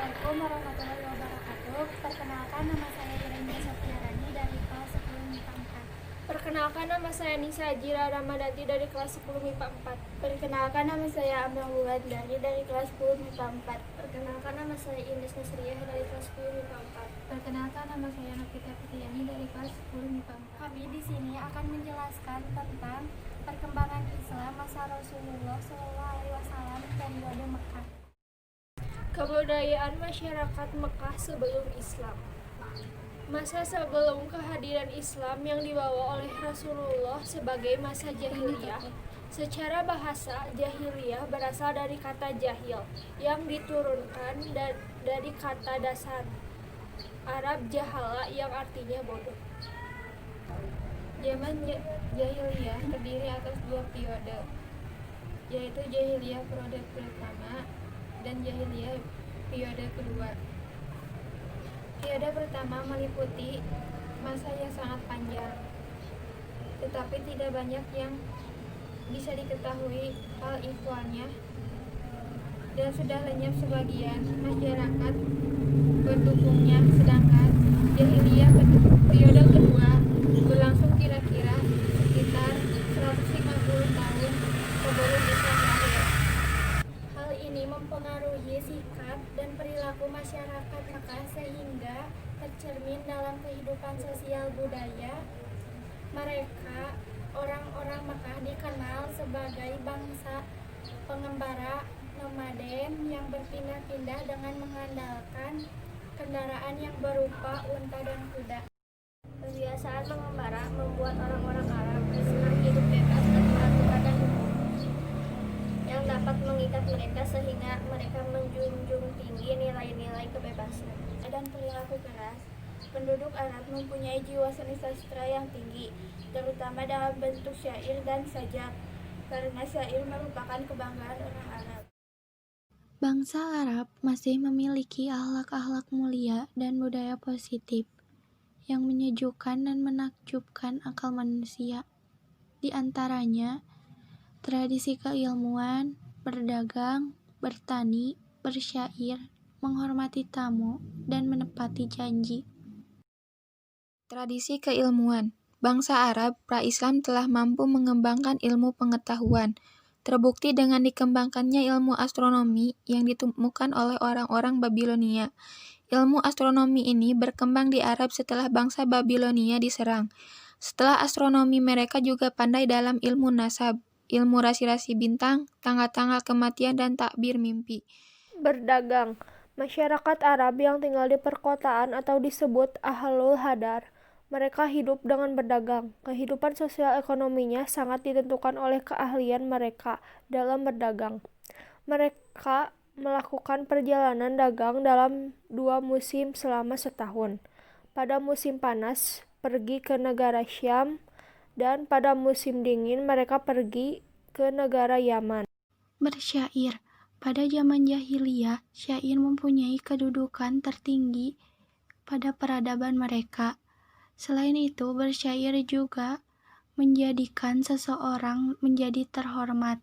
Assalamualaikum warahmatullahi wabarakatuh. Perkenalkan, nama saya Irene Sofiarani dari kelas 10 MIPA 4. Perkenalkan, nama saya Nisa Ajira Ramadhanti dari kelas 10 MIPA 4. Perkenalkan, nama saya Amel Wulandari dari kelas 10 MIPA 4. Perkenalkan, nama saya Ines Nasriah dari kelas 10 MIPA 4. Perkenalkan, nama saya Novita Fitriani dari kelas 10 MIPA 4. Kami di sini akan menjelaskan tentang perkembangan Islam masa Rasulullah SAW periode Mekah. Kebudayaan masyarakat Mekah sebelum Islam. Masa sebelum kehadiran Islam yang dibawa oleh Rasulullah sebagai masa jahiliyah. Secara bahasa, jahiliyah berasal dari kata jahil yang diturunkan dari kata dasar Arab jahala yang artinya bodoh. Zaman jahiliyah terdiri atas dua periode, yaitu jahiliyah periode pertama dan jahiliyah periode kedua. Periode pertama meliputi masa yang sangat panjang, tetapi tidak banyak yang bisa diketahui hal ihwalnya, dan sudah lenyap sebagian masyarakat pendukungnya. Sedangkan jahiliyah periode kedua berlangsung kira-kira sekitar 150 tahun sebelum Islam lahir. Hal ini mempengaruhi sikap dan perilaku masyarakat Mekah sehingga tercermin dalam kehidupan sosial budaya mereka. Orang-orang Mekah dikenal sebagai bangsa pengembara nomaden yang berpindah-pindah dengan mengandalkan kendaraan yang berupa unta dan kuda. Kebiasaan mengembara membuat orang-orang Arab senang hidup bebas tanpa aturan dan hukum yang dapat mengikat mereka sehingga mereka menjunjung tinggi nilai-nilai kebebasan dan perilaku keras. Penduduk Arab mempunyai jiwa seni sastra yang tinggi, terutama dalam bentuk syair dan sajak, karena syair merupakan kebanggaan orang Arab. Bangsa Arab masih memiliki akhlak-akhlak mulia dan budaya positif yang menyejukkan dan menakjubkan akal manusia. Di antaranya, tradisi keilmuan, berdagang, bertani, bersyair, menghormati tamu, dan menepati janji. Tradisi keilmuan. Bangsa Arab pra-Islam telah mampu mengembangkan ilmu pengetahuan. Terbukti dengan dikembangkannya ilmu astronomi yang ditemukan oleh orang-orang Babilonia. Ilmu astronomi ini berkembang di Arab setelah bangsa Babilonia diserang. Setelah astronomi, mereka juga pandai dalam ilmu nasab, ilmu rasi-rasi bintang, tanggal-tanggal kematian, dan takbir mimpi. Berdagang. Masyarakat Arab yang tinggal di perkotaan atau disebut Ahlul Hadar. Mereka hidup dengan berdagang. Kehidupan sosial ekonominya sangat ditentukan oleh keahlian mereka dalam berdagang. Mereka melakukan perjalanan dagang dalam 2 musim selama setahun. Pada musim panas, pergi ke negara Syam, dan pada musim dingin mereka pergi ke negara Yaman. Bersyair. Pada zaman jahiliyah, syair mempunyai kedudukan tertinggi pada peradaban mereka. Selain itu, bersyair juga menjadikan seseorang menjadi terhormat.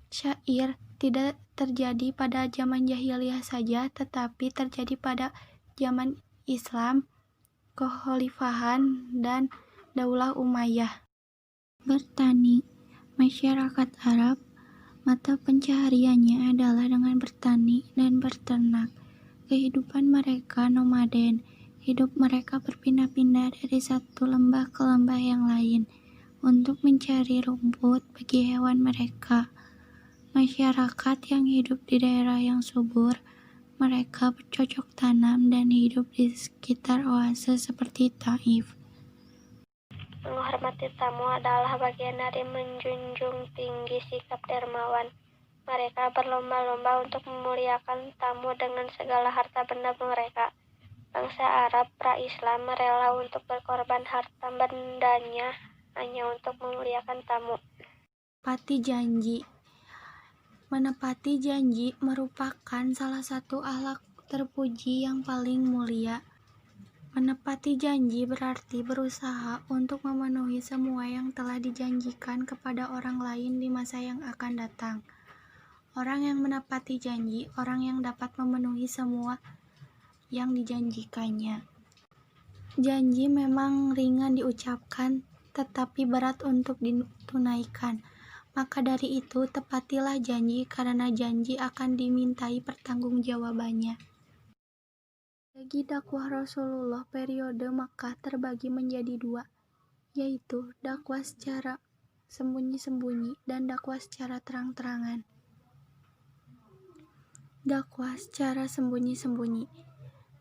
Syair tidak terjadi pada zaman jahiliyah saja, tetapi terjadi pada zaman Islam, kekhalifahan, dan Daulah Umayyah. Bertani. Masyarakat Arab, mata pencahariannya adalah dengan bertani dan berternak. Kehidupan mereka nomaden. Hidup mereka berpindah-pindah dari satu lembah ke lembah yang lain untuk mencari rumput bagi hewan mereka. Masyarakat yang hidup di daerah yang subur, mereka bercocok tanam dan hidup di sekitar oase seperti Taif. Menghormati tamu adalah bagian dari menjunjung tinggi sikap dermawan. Mereka berlomba-lomba untuk memuliakan tamu dengan segala harta benda mereka. Bangsa Arab pra-Islam rela untuk berkorban harta bendanya hanya untuk memuliakan tamu. Menepati janji. Menepati janji merupakan salah satu akhlak terpuji yang paling mulia. Menepati janji berarti berusaha untuk memenuhi semua yang telah dijanjikan kepada orang lain di masa yang akan datang. Orang yang menepati janji, orang yang dapat memenuhi semua yang dijanjikannya. Janji memang ringan diucapkan, tetapi berat untuk ditunaikan. Maka dari itu, tepatilah janji, karena janji akan dimintai pertanggungjawabannya. Bagi dakwah Rasulullah periode Makkah terbagi menjadi dua, yaitu dakwah secara sembunyi-sembunyi dan dakwah secara terang-terangan. Dakwah secara sembunyi-sembunyi.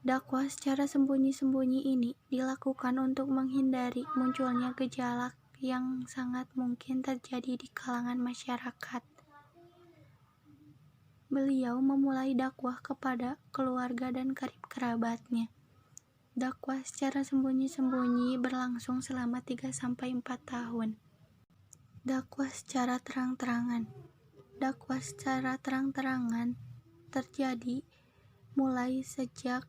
Dakwah secara sembunyi-sembunyi ini dilakukan untuk menghindari munculnya gejala yang sangat mungkin terjadi di kalangan masyarakat. Beliau memulai dakwah kepada keluarga dan karib kerabatnya. Dakwah secara sembunyi-sembunyi berlangsung selama 3-4 tahun. Dakwah secara terang-terangan. Dakwah secara terang-terangan terjadi mulai sejak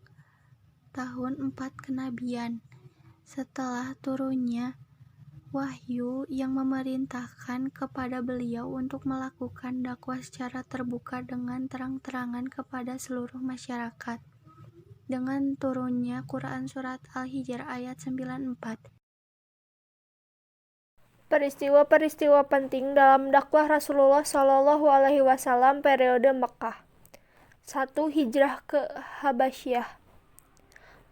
tahun 4 kenabian, setelah turunnya wahyu yang memerintahkan kepada beliau untuk melakukan dakwah secara terbuka dengan terang-terangan kepada seluruh masyarakat. Dengan turunnya Quran Surat Al-Hijr ayat 94. Peristiwa-peristiwa penting dalam dakwah Rasulullah Shallallahu Alaihi Wasallam periode Mekkah. 1. Hijrah ke Habasyah.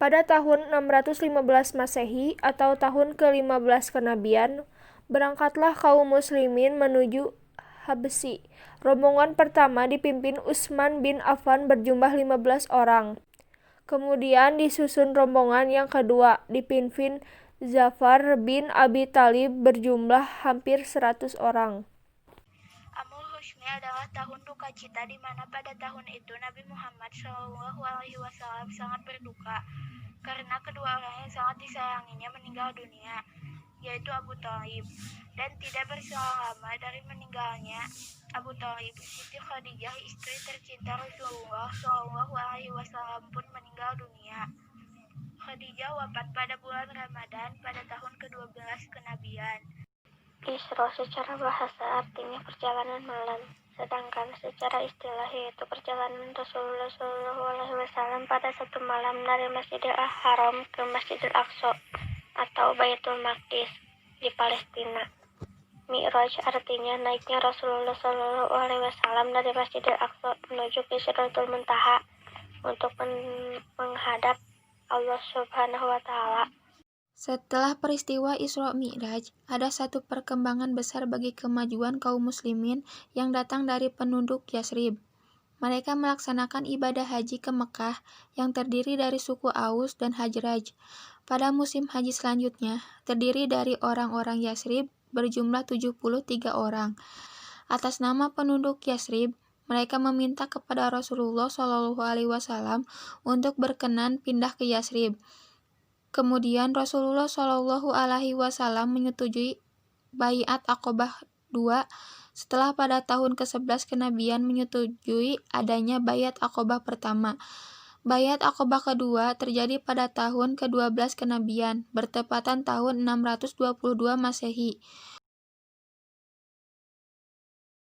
Pada tahun 615 Masehi atau tahun ke-15 kenabian, berangkatlah kaum muslimin menuju Habsyi. Rombongan pertama dipimpin Utsman bin Affan berjumlah 15 orang. Kemudian disusun rombongan yang kedua dipimpin Ja'far bin Abi Thalib berjumlah hampir 100 orang. Amul Husni adalah tahun duka cita di mana pada tahun itu Nabi Muhammad SAW sangat berduka karena kedua orang yang sangat disayanginya meninggal dunia, yaitu Abu Thalib. Dan tidak berselang lama dari meninggalnya Abu Thalib, Siti Khadijah, istri tercinta Rasulullah SAW pun meninggal dunia. Khadijah wafat pada bulan Ramadan pada tahun ke-12 kenabian. Isra secara bahasa artinya perjalanan malam, sedangkan secara istilah yaitu perjalanan Rasulullah SAW pada satu malam dari Masjidil Haram ke Masjidil Aqsa atau Baitul Maqdis di Palestina. Mi'raj artinya naiknya Rasulullah SAW dari Masjidil Aqsa menuju ke Sidratul Muntaha untuk menghadap Allah Subhanahu wa Ta'ala. Setelah peristiwa Isra Mi'raj, ada satu perkembangan besar bagi kemajuan kaum muslimin yang datang dari penduduk Yasrib. Mereka melaksanakan ibadah haji ke Mekah yang terdiri dari suku Aus dan Hajraj. Pada musim haji selanjutnya, terdiri dari orang-orang Yasrib berjumlah 73 orang. Atas nama penduduk Yasrib, mereka meminta kepada Rasulullah SAW untuk berkenan pindah ke Yasrib. Kemudian Rasulullah SAW menyetujui Baiat Aqobah II setelah pada tahun ke-11 kenabian menyetujui adanya Baiat Aqobah pertama. Baiat Aqobah kedua terjadi pada tahun ke-12 kenabian, bertepatan tahun 622 Masehi.